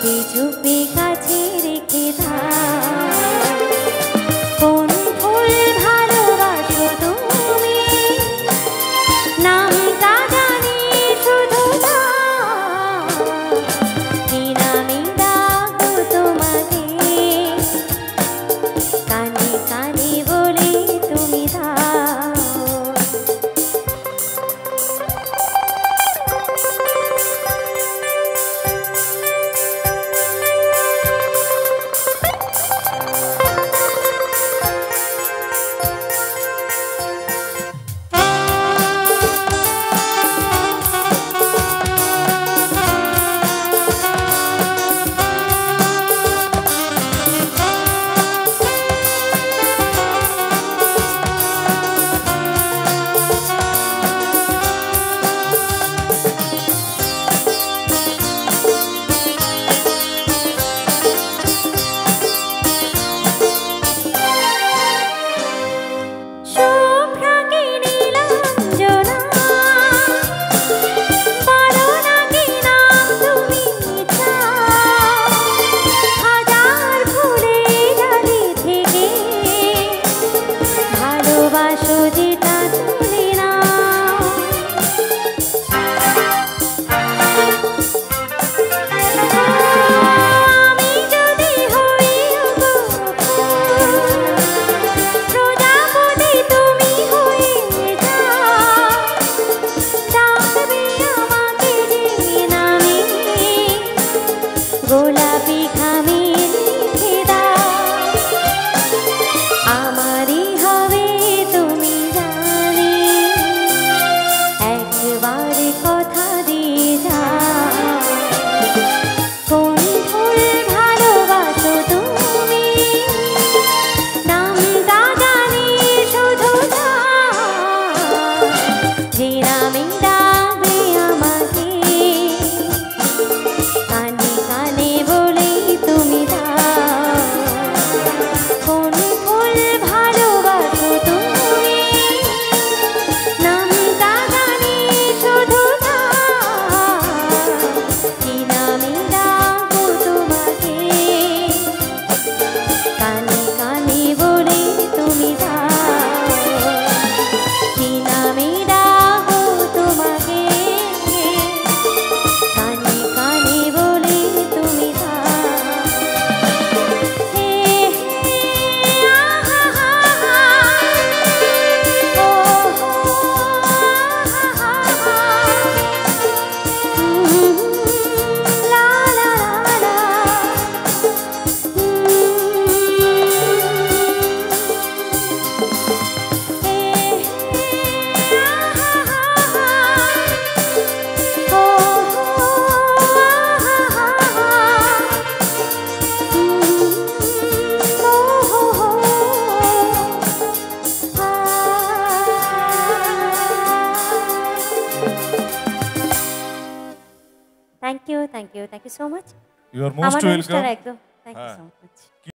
চুপি চুপি কাছে রেখে দাও। কোন ফুল ভালোবাসো তুমি, নামটা জানি শুধু দাও। কি নামে ডাকো তোমাকে, কানে কানে বলে তুমি দাও। গোলাপি খামে লিখে দাও, আমারই হবে তুমি জানি। একবার কথা দিয়ে যাও। কোন ফুল ভালোবাসো তুমি, নামটা জানি শুধু দাও। যে নামে ডাকবে আমাকে, কানে কানে বলে তুমি দাও। কোন ফুল ভালোবাসো তুমি, নামটা জানি শুধু দাও। কি নামে ডাকো তোমাকে, কানে কানে বলে তুমি দাও। কি নামে ডাকো তোমাকে, কানে কানে বলে তুমি দাও। হে হে আহা হা হা, ও হো আহা হা হা, লা লা লা লা, হে হে আহা হা হা, ও হো আহা হা হা, ও হো হো আ। Thank you so much. You are most আমার অনুষ্ঠান welcome. একদম, থ্যাংক ইউ হ্যাঁ। So much.